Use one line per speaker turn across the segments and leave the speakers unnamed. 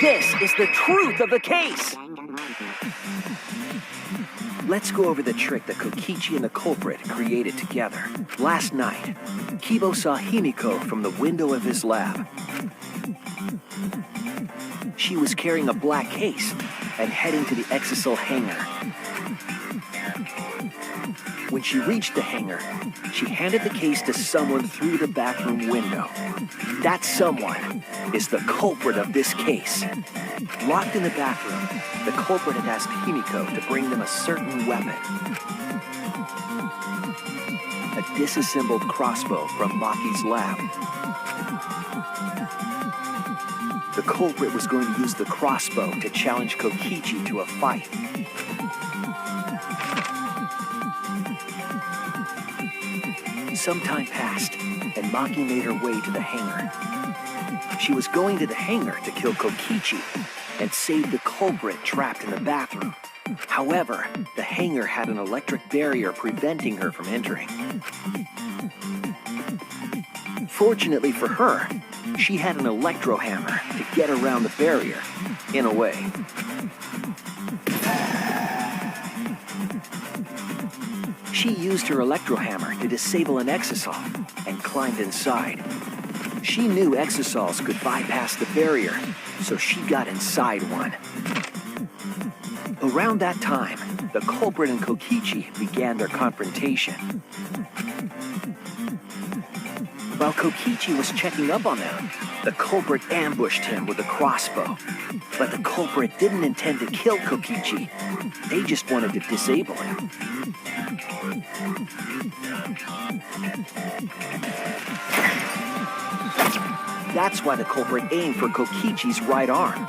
This is the truth of the case! Let's go over the trick that Kokichi and the culprit created together. Last night, Kibo saw Himiko from the window of his lab. She was carrying a black case and heading to the Exisal hangar. When she reached the hangar, she handed the case to someone through the bathroom window. That someone is the culprit of this case. Locked in the bathroom, the culprit had asked Himiko to bring them a certain weapon. A disassembled crossbow from Maki's lab. The culprit was going to use the crossbow to challenge Kokichi to a fight. Some time passed, and Maki made her way to the hangar. She was going to the hangar to kill Kokichi and save the culprit trapped in the bathroom. However, the hangar had an electric barrier preventing her from entering. Fortunately for her, she had an electro hammer to get around the barrier, in a way. She used her electro hammer to disable an exisal and climbed inside. She knew exisals could bypass the barrier, so she got inside one. Around that time, the culprit and Kokichi began their confrontation. While Kokichi was checking up on them, the culprit ambushed him with a crossbow. But the culprit didn't intend to kill Kokichi. They just wanted to disable him. That's why the culprit aimed for Kokichi's right arm.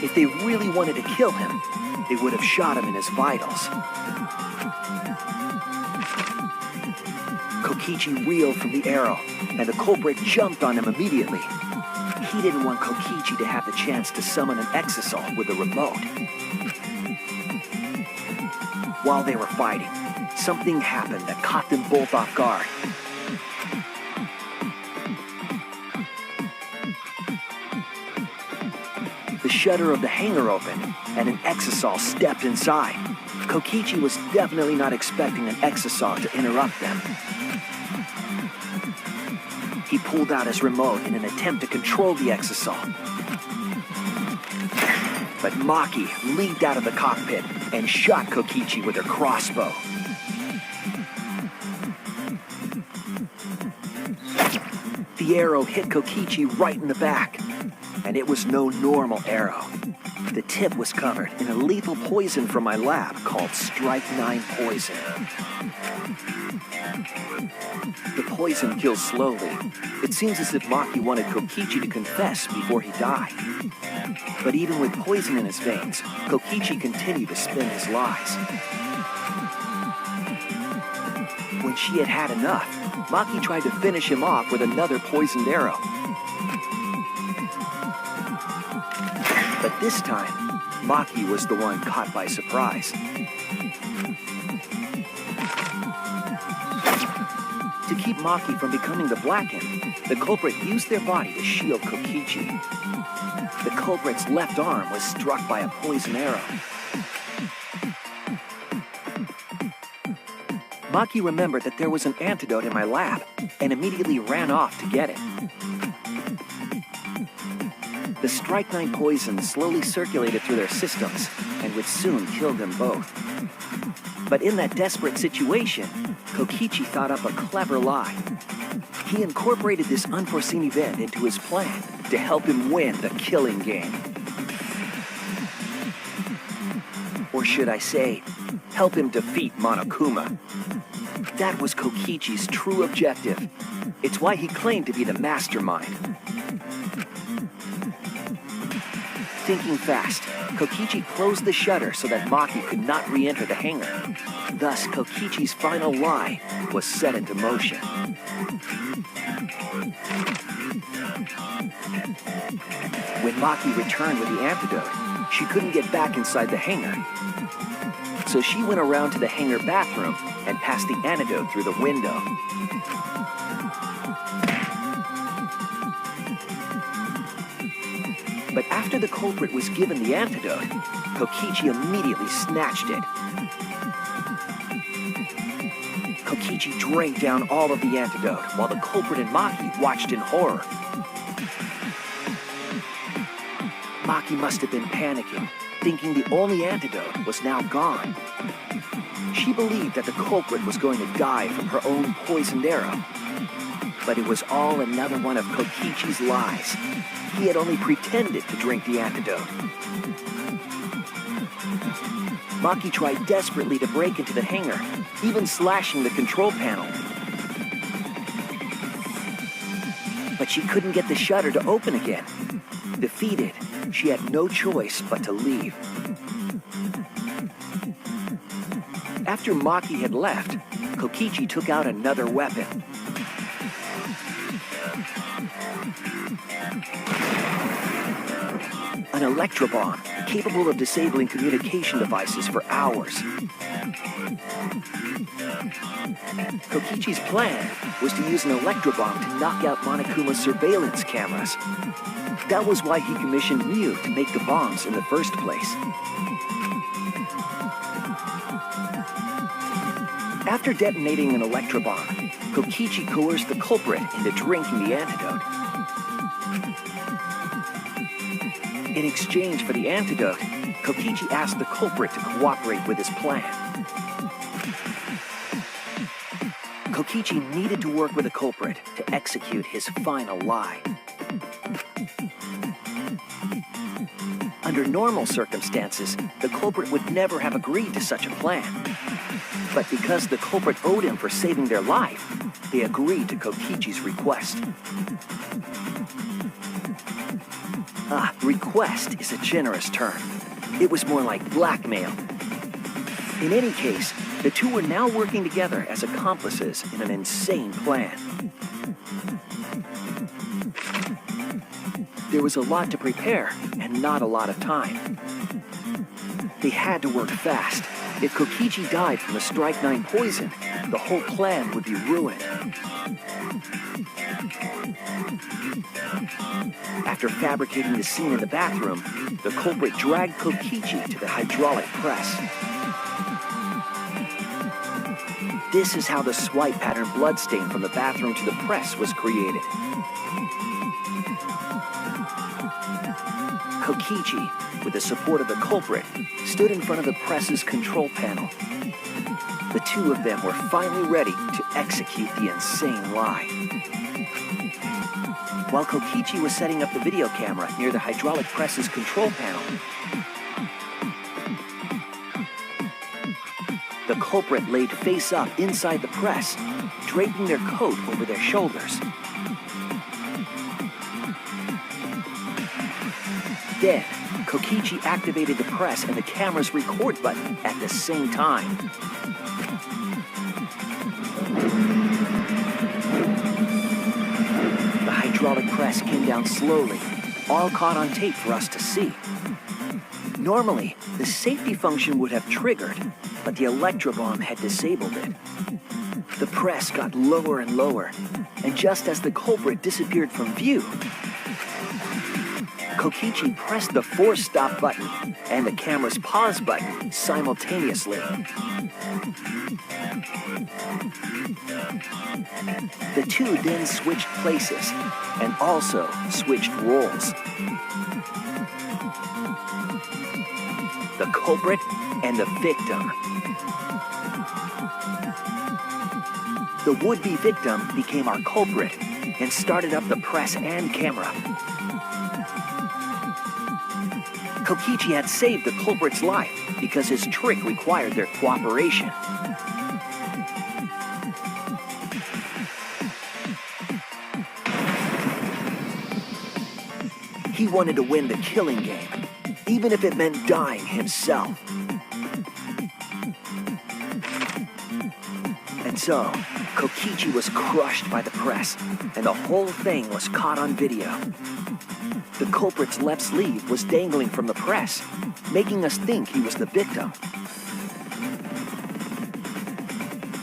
If they really wanted to kill him, they would have shot him in his vitals. Kokichi reeled from the arrow, and the culprit jumped on him immediately. He didn't want Kokichi to have the chance to summon an exisal with a remote. While they were fighting, something happened that caught them both off guard. The shutter of the hangar opened, and an exisal stepped inside. Kokichi was definitely not expecting an exisal to interrupt them. He pulled out his remote in an attempt to control the exisal. But Maki leaped out of the cockpit and shot Kokichi with her crossbow. The arrow hit Kokichi right in the back, and it was no normal arrow. The tip was covered in a lethal poison from my lab called Strike 9 poison. The poison kills slowly. It seems as if Maki wanted Kokichi to confess before he died. But even with poison in his veins, Kokichi continued to spin his lies. When she had had enough, Maki tried to finish him off with another poisoned arrow. But this time, Maki was the one caught by surprise. To keep Maki from becoming the Blackened, the culprit used their body to shield Kokichi. The culprit's left arm was struck by a poison arrow. Maki remembered that there was an antidote in my lab and immediately ran off to get it. The Strike 9 poison slowly circulated through their systems and would soon kill them both. But in that desperate situation, Kokichi thought up a clever lie. He incorporated this unforeseen event into his plan to help him win the killing game. Or should I say, help him defeat Monokuma. That was Kokichi's true objective. It's why he claimed to be the mastermind. Thinking fast, Kokichi closed the shutter so that Maki could not re-enter the hangar. Thus, Kokichi's final lie was set into motion. When Maki returned with the antidote, she couldn't get back inside the hangar. So she went around to the hangar bathroom and passed the antidote through the window. But after the culprit was given the antidote, Kokichi immediately snatched it. Kokichi drank down all of the antidote while the culprit and Maki watched in horror. Maki must have been panicking, thinking the only antidote was now gone. She believed that the culprit was going to die from her own poisoned arrow. But it was all another one of Kokichi's lies. He had only pretended to drink the antidote. Maki tried desperately to break into the hangar, even slashing the control panel. But she couldn't get the shutter to open again. Defeated, she had no choice but to leave. After Maki had left, Kokichi took out another weapon. An electro bomb, capable of disabling communication devices for hours. Kokichi's plan was to use an electro bomb to knock out Monokuma's surveillance cameras. That was why he commissioned Mew to make the bombs in the first place. After detonating an electro bomb, Kokichi coerced the culprit into drinking the antidote. In exchange for the antidote, Kokichi asked the culprit to cooperate with his plan. Kokichi needed to work with the culprit to execute his final lie. Under normal circumstances, the culprit would never have agreed to such a plan. But because the culprit owed him for saving their life, they agreed to Kokichi's request. Request is a generous term. It was more like blackmail. In any case, the two were now working together as accomplices in an insane plan. There was a lot to prepare and not a lot of time. They had to work fast. If Kokichi died from the Strike 9 poison, the whole plan would be ruined. After fabricating the scene in the bathroom, the culprit dragged Kokichi to the hydraulic press. This is how the swipe pattern bloodstain from the bathroom to the press was created. Kokichi, with the support of the culprit, stood in front of the press's control panel. The two of them were finally ready to execute the insane lie. While Kokichi was setting up the video camera near the hydraulic press's control panel, the culprit laid face up inside the press, draping their coat over their shoulders. Then, Kokichi activated the press and the camera's record button at the same time. The hydraulic press came down slowly, all caught on tape for us to see. Normally, the safety function would have triggered, but the electro bomb had disabled it. The press got lower and lower, and just as the culprit disappeared from view, Kokichi pressed the force stop button and the camera's pause button simultaneously. The two then switched places and also switched roles. The culprit and the victim. The would-be victim became our culprit and started up the press and camera. Kokichi had saved the culprit's life because his trick required their cooperation. He wanted to win the killing game, even if it meant dying himself. And so, Kokichi was crushed by the press, and the whole thing was caught on video. The culprit's left sleeve was dangling from the press, making us think he was the victim.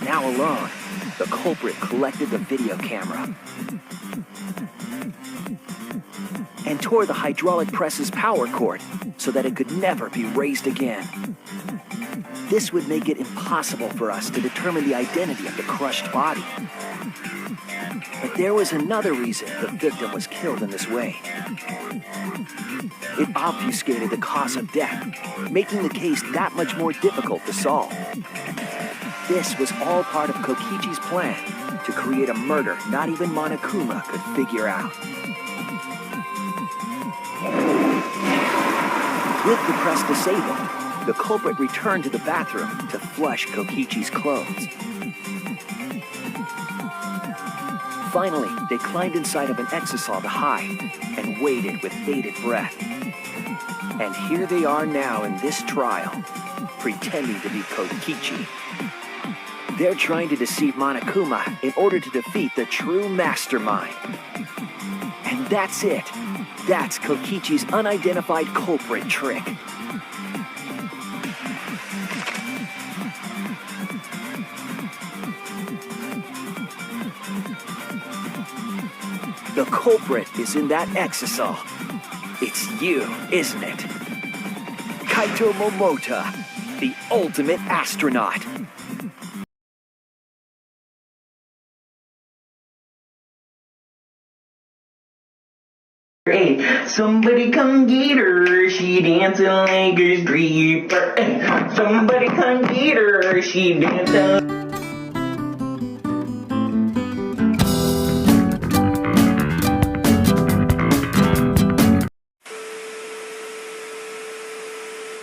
Now alone, the culprit collected the video camera and tore the hydraulic press's power cord so that it could never be raised again. This would make it impossible for us to determine the identity of the crushed body. But there was another reason the victim was killed in this way. It obfuscated the cause of death, making the case that much more difficult to solve. This was all part of Kokichi's plan to create a murder not even Monokuma could figure out. With the press disabled, the culprit returned to the bathroom to flush Kokichi's clothes. Finally, they climbed inside of an exisal to hide and waited with bated breath. And here they are now in this trial, pretending to be Kokichi. They're trying to deceive Monokuma in order to defeat the true mastermind. And that's it. That's Kokichi's unidentified culprit trick. The culprit is in that exisal. It's you, isn't it? Kaito Momota, the ultimate astronaut.
Hey, somebody come get her, she dancing like a stripper. Hey, somebody come get her, she dancing.